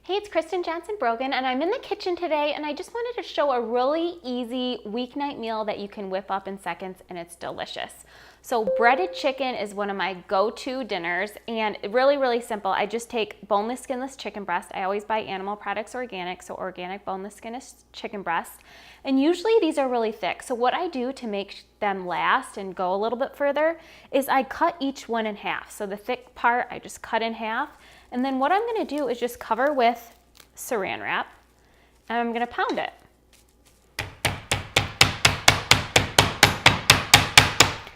Hey, it's Kristen Johnson Brogan, and I'm in the kitchen today, and I just wanted to show a really easy weeknight meal that you can whip up in seconds, and it's delicious. So breaded chicken is one of my go-to dinners, and really simple. I just take boneless, skinless chicken breast. I always buy animal products organic, so organic boneless, skinless chicken breast. And usually these are really thick. So what I do to make them last and go a little bit further is I cut each one in half. So the thick part, I just cut in half. And then what I'm gonna do is just cover with saran wrap, and I'm gonna pound it.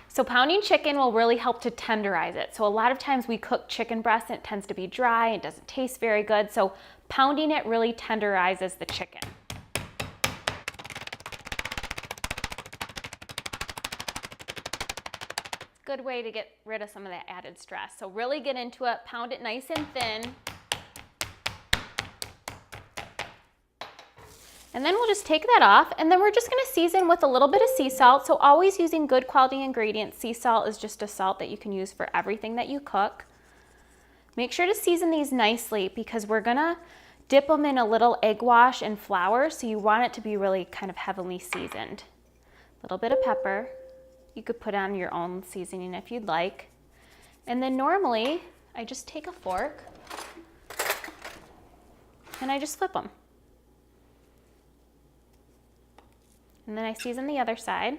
So pounding chicken will really help to tenderize it. So a lot of times we cook chicken breast and it tends to be dry, it doesn't taste very good. So pounding it really tenderizes the chicken. Good way to get rid of some of that added stress. So really get into it, pound it nice and thin. And then we'll just take that off, and then we're just gonna season with a little bit of sea salt. So always using good quality ingredients. Sea salt is just a salt that you can use for everything that you cook. Make sure to season these nicely because we're gonna dip them in a little egg wash and flour, so you want it to be really kind of heavily seasoned. A little bit of pepper. You could put on your own seasoning if you'd like. And then normally, I just take a fork and I just flip them. And then I season the other side.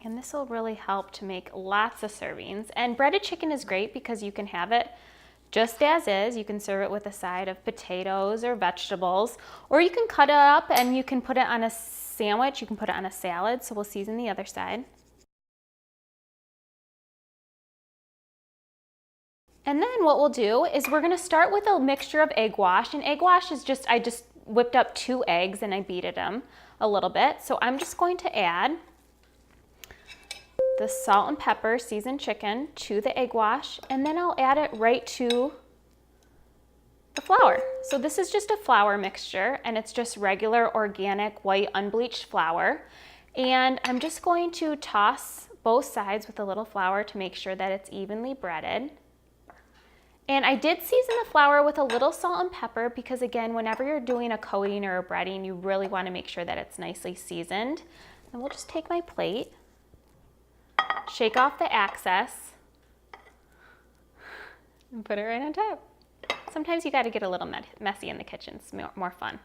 And this will really help to make lots of servings. And breaded chicken is great because you can have it just as is. You can serve it with a side of potatoes or vegetables, or you can cut it up and you can put it on a sandwich, you can put it on a salad. So we'll season the other side. And then what we'll do is we're gonna start with a mixture of egg wash, and egg wash is just, I just whipped up 2 eggs and I beated them a little bit. So I'm just going to add the salt and pepper seasoned chicken to the egg wash, and then I'll add it right to the flour. So this is just a flour mixture, and it's just regular organic white unbleached flour. And I'm just going to toss both sides with a little flour to make sure that it's evenly breaded. And I did season the flour with a little salt and pepper because, again, whenever you're doing a coating or a breading, you really want to make sure that it's nicely seasoned. And we'll just take my plate, shake off the excess, and put it right on top. Sometimes you got to get a little messy in the kitchen. It's more fun.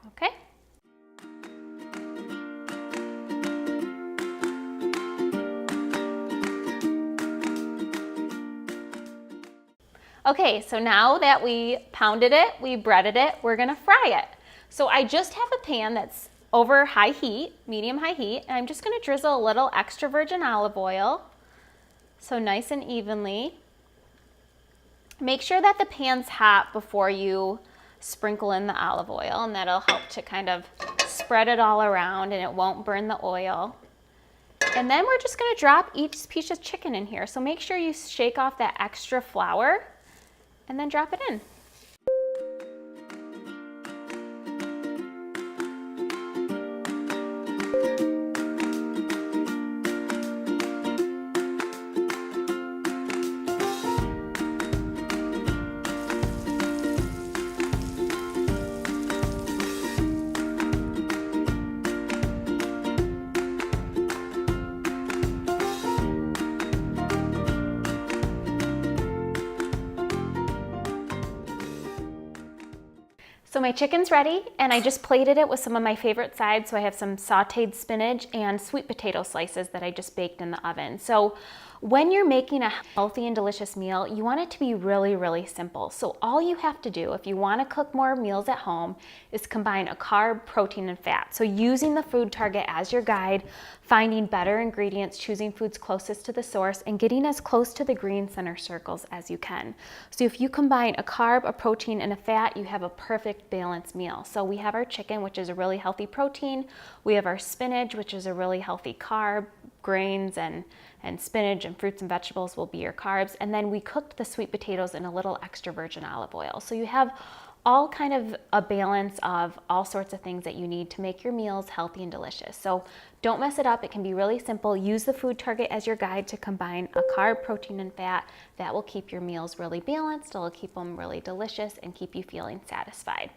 Okay. Okay, so now that we pounded it, we breaded it, we're gonna fry it. So I just have a pan that's over high heat, medium-high heat, and I'm just gonna drizzle a little extra virgin olive oil, so nice and evenly. Make sure that the pan's hot before you sprinkle in the olive oil, and that'll help to kind of spread it all around and it won't burn the oil. And then we're just gonna drop each piece of chicken in here. So make sure you shake off that extra flour and then drop it in. So my chicken's ready, and I just plated it with some of my favorite sides. So I have some sauteed spinach and sweet potato slices that I just baked in the oven. So when you're making a healthy and delicious meal, you want it to be really simple. So all you have to do if you want to cook more meals at home is combine a carb, protein, and fat. So using the food target as your guide, finding better ingredients, choosing foods closest to the source, and getting as close to the green center circles as you can. So if you combine a carb, a protein, and a fat, you have a perfect balanced meal. So we have our chicken, which is a really healthy protein. We have our spinach, which is a really healthy carb. Grains and spinach and fruits and vegetables will be your carbs. And then we cooked the sweet potatoes in a little extra virgin olive oil. So you have all kind of a balance of all sorts of things that you need to make your meals healthy and delicious. So don't mess it up. It can be really simple. Use the food target as your guide to combine a carb, protein, and fat. That will keep your meals really balanced. It'll keep them really delicious and keep you feeling satisfied.